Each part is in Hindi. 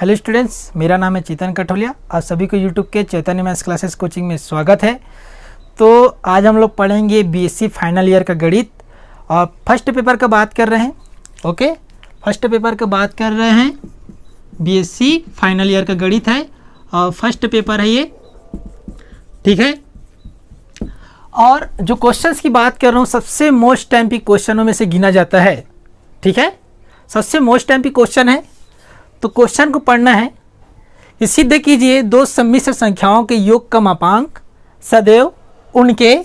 हेलो स्टूडेंट्स, मेरा नाम है चेतन कठोलिया। आप सभी को यूट्यूब के चैतन्य मैथ्स क्लासेस कोचिंग में स्वागत है। तो आज हम लोग पढ़ेंगे बीएससी फाइनल ईयर का गणित और फर्स्ट पेपर का बात कर रहे हैं। ओके, फर्स्ट पेपर का बात कर रहे हैं। बीएससी फाइनल ईयर का गणित है और फर्स्ट पेपर है ये, ठीक है। और जो क्वेश्चंस की बात कर रहा हूँ सबसे मोस्ट टाइम की क्वेश्चनों में से गिना जाता है, ठीक है। सबसे मोस्ट टाइम की क्वेश्चन है। तो क्वेश्चन को पढ़ना है कि सिद्ध कीजिए दो सम्मिश्र संख्याओं के योग का मापांक सदैव उनके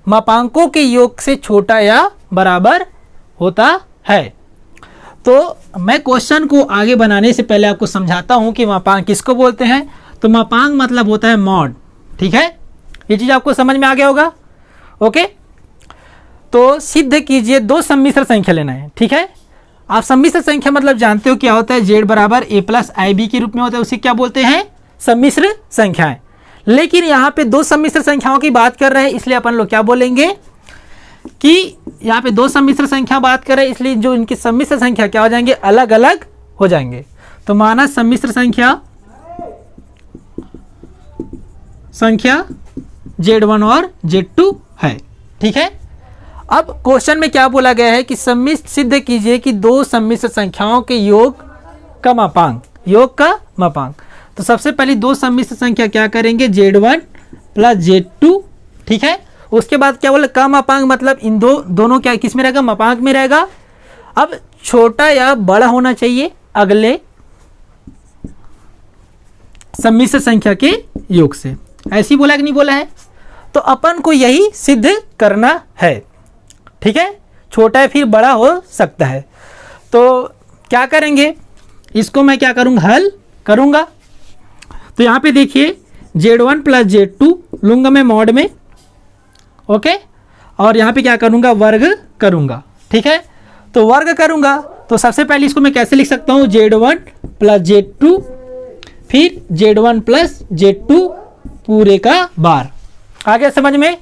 मापांकों के योग से छोटा या बराबर होता है। तो मैं क्वेश्चन को आगे बनाने से पहले आपको समझाता हूं कि मापांक किसको बोलते हैं। तो मापांक मतलब होता है मॉड, ठीक है। ये चीज़ आपको समझ में आ गया होगा। ओके, तो सिद्ध कीजिए दो सम्मिश्र संख्या लेना है, ठीक है। आप सम्मिश्र संख्या मतलब जानते हो क्या होता है, जेड बराबर ए प्लस आई बी के रूप में होता है, उसे क्या बोलते हैं, सम्मिश्र संख्याएं। लेकिन यहाँ पे दो सम्मिश्र संख्याओं की बात कर रहे हैं, इसलिए अपन लोग क्या बोलेंगे कि यहाँ पे दो सम्मिश्र संख्या बात कर रहे हैं, इसलिए जो इनकी सम्मिश्र संख्या क्या हो जाएंगे, अलग अलग हो जाएंगे। तो माना सम्मिश्र संख्या Z1 और Z2 है, ठीक है। अब क्वेश्चन में क्या बोला गया है कि सम्मिश्र सिद्ध कीजिए कि दो सम्मिश्र संख्याओं के योग का मापांक। तो सबसे पहले दो सम्मिश्र संख्या क्या करेंगे, Z1 प्लस Z2, ठीक है। उसके बाद क्या बोला, का मापांक मतलब इन दोनों क्या किस में रहेगा, मापांक में रहेगा। अब छोटा या बड़ा होना चाहिए अगले सम्मिश्र संख्या के योग से। ऐसी बोला कि नहीं बोला है। तो अपन को यही सिद्ध करना है, ठीक है। छोटा है फिर बड़ा हो सकता है। तो क्या करेंगे, इसको मैं क्या करूँगा, हल करूँगा। तो यहाँ पे देखिए Z1 प्लस Z2 लूँगा मैं मॉड में, ओके। और यहाँ पे क्या करूँगा, वर्ग करूँगा, ठीक है। तो वर्ग करूँगा तो सबसे पहले इसको मैं कैसे लिख सकता हूँ, Z1 प्लस Z2 फिर Z1 प्लस Z2 पूरे का बार। आ गया समझ में।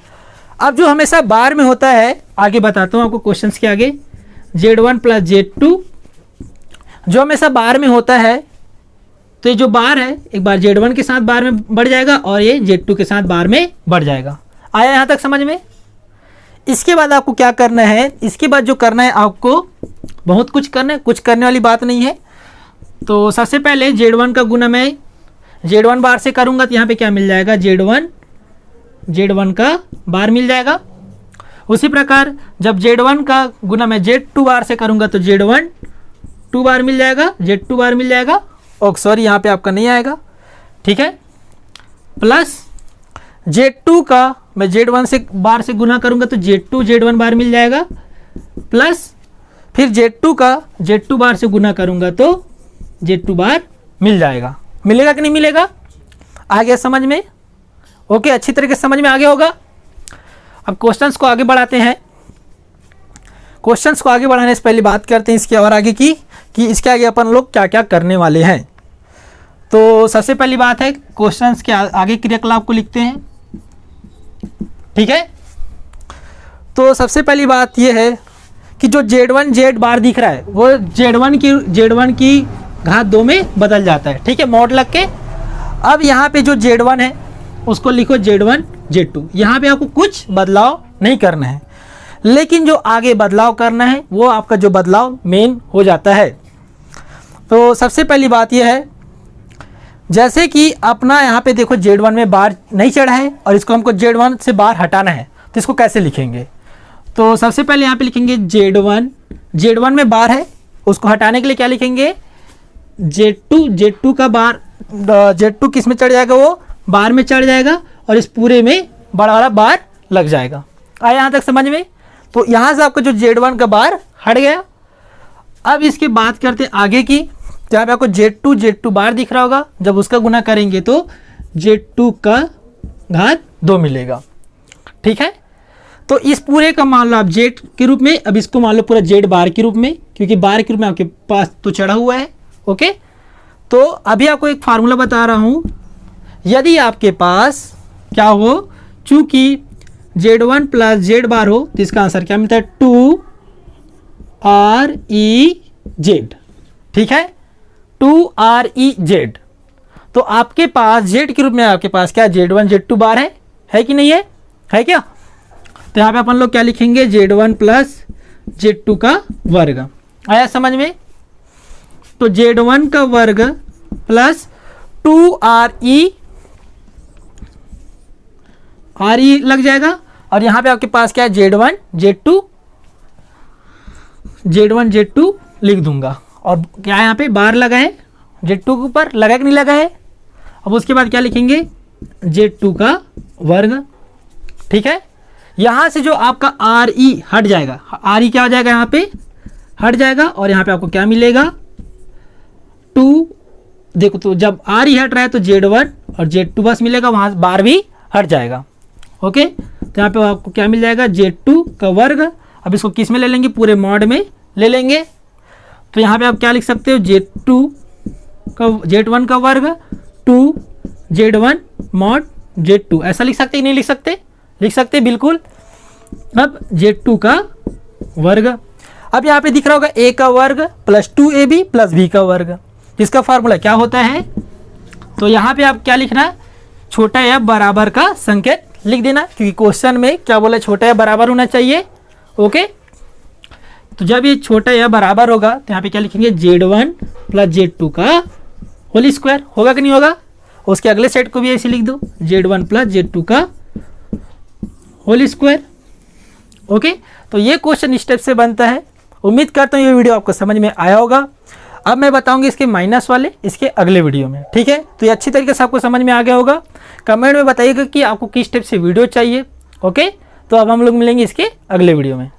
अब जो हमेशा बार में होता है, आगे बताता हूँ आपको क्वेश्चंस के आगे। Z1 प्लस Z2 जो हमेशा बार में होता है, तो ये जो बार है एक बार Z1 के साथ बार में बढ़ जाएगा और ये Z2 के साथ बार में बढ़ जाएगा। आया यहाँ तक समझ में। इसके बाद आपको क्या करना है, इसके बाद जो करना है आपको बहुत कुछ करना है, कुछ करने वाली बात नहीं है। तो सबसे पहले Z1 का गुना मैं Z1 बार से करूँगा तो यहाँ पे क्या मिल जाएगा, Z1 का बार मिल जाएगा। उसी प्रकार जब Z1 का गुना मैं Z2 बार से करूंगा तो Z1 2 बार मिल जाएगा, Z2 बार मिल जाएगा। और सॉरी यहाँ पे आपका नहीं आएगा, ठीक है। प्लस Z2 का मैं Z1 से बार से गुना करूंगा तो Z2 Z1 बार मिल जाएगा। प्लस फिर Z2 का Z2 बार से गुना करूंगा तो Z2 बार मिल जाएगा। मिलेगा कि नहीं मिलेगा, आ गया समझ में। ओके, अच्छी तरीके से समझ में आ गया होगा। अब क्वेश्चंस को आगे बढ़ाते हैं। क्वेश्चंस को आगे बढ़ाने से पहले बात करते हैं इसके और आगे की कि इसके आगे अपन लोग क्या क्या करने वाले हैं। तो सबसे पहली बात है क्वेश्चंस के आगे क्रियाकलाप को लिखते हैं, ठीक है। तो सबसे पहली बात यह है कि जो Z1 Z बार दिख रहा है वो Z1 की घात 2 में बदल जाता है, ठीक है, मॉड लग के। अब यहाँ पे जो Z1 है उसको लिखो Z1 Z2। यहाँ पे आपको कुछ बदलाव नहीं करना है, लेकिन जो आगे बदलाव करना है वो आपका जो बदलाव मेन हो जाता है। तो सबसे पहली बात यह है, जैसे कि अपना यहाँ पे देखो Z1 में बार नहीं चढ़ा है और इसको हमको Z1 से बार हटाना है, तो इसको कैसे लिखेंगे। तो सबसे पहले यहाँ पे लिखेंगे Z1 में बार है, उसको हटाने के लिए क्या लिखेंगे, Z2 का बार, Z2 किस में चढ़ जाएगा, वो बार में चढ़ जाएगा और इस पूरे में बड़ा वाला बार लग जाएगा। आया यहाँ तक समझ में। तो यहाँ से आपका जो Z1 का बार हट गया। अब इसके बात करते आगे की, तो यहाँ पे आपको Z2 बार दिख रहा होगा। जब उसका गुना करेंगे तो Z2 का घात 2 मिलेगा, ठीक है। तो इस पूरे का मान लो आप Z के रूप में, अब इसको मान लो पूरा Z बार के रूप में, क्योंकि बार के रूप में आपके पास तो चढ़ा हुआ है, ओके। तो अभी आपको एक फार्मूला बता रहा हूँ। यदि आपके पास क्या हो, चूंकि Z1 प्लस Z बार हो तो इसका आंसर क्या मिलता है, 2REZ, ठीक है। 2REZ। तो आपके पास Z के रूप में आपके पास क्या Z1 Z2 बार है कि नहीं है क्या? तो यहाँ पे अपन लोग क्या लिखेंगे, Z1 प्लस Z2 का वर्ग। आया समझ में? तो Z1 का वर्ग प्लस 2RE लग जाएगा, और यहाँ पे आपके पास क्या है, Z1 Z2 लिख दूंगा। और क्या यहाँ पे बार लगा है Z2 के ऊपर, लगा कि नहीं लगा है? अब उसके बाद क्या लिखेंगे, Z2 का वर्ग। ठीक है, यहाँ से जो आपका RE हट जाएगा, RE क्या हो जाएगा, यहाँ पे हट जाएगा, और यहाँ पे आपको क्या मिलेगा 2। देखो तो जब RE हट रहा है तो Z1 और Z2 बस मिलेगा, वहाँ बार भी हट जाएगा। ओके, तो यहाँ पे आपको क्या मिल जाएगा, Z2 का वर्ग। अब इसको किस में ले लेंगे, पूरे मॉड में ले लेंगे। तो यहाँ पे आप क्या लिख सकते हो, Z1 का वर्ग 2 Z1 मॉड Z2, ऐसा लिख सकते हैं, नहीं लिख सकते? लिख सकते बिल्कुल। अब Z2 का वर्ग, अब यहाँ पे दिख रहा होगा A का वर्ग प्लस 2AB प्लस B का वर्ग। इसका फार्मूला क्या होता है? तो यहाँ पे आप क्या लिखना, छोटा या बराबर का संकेत लिख देना, क्योंकि क्वेश्चन में क्या बोला, छोटा या बराबर होना चाहिए। ओके, तो जब ये छोटा या बराबर होगा तो यहाँ पे क्या लिखेंगे, Z1 प्लस Z2 का होल स्क्वायर। होगा कि नहीं होगा? उसके अगले सेट को भी ऐसे लिख दो, Z1 प्लस Z2 का होल स्क्वायर। ओके, तो ये क्वेश्चन इस स्टेप से बनता है। उम्मीद करता हूँ ये वीडियो आपको समझ में आया होगा। अब मैं बताऊंगी इसके माइनस वाले इसके अगले वीडियो में। ठीक है, तो ये अच्छी तरीके से आपको समझ में आ गया होगा। कमेंट में बताइएगा कि आपको किस स्टेप से वीडियो चाहिए। ओके, तो अब हम लोग मिलेंगे इसके अगले वीडियो में।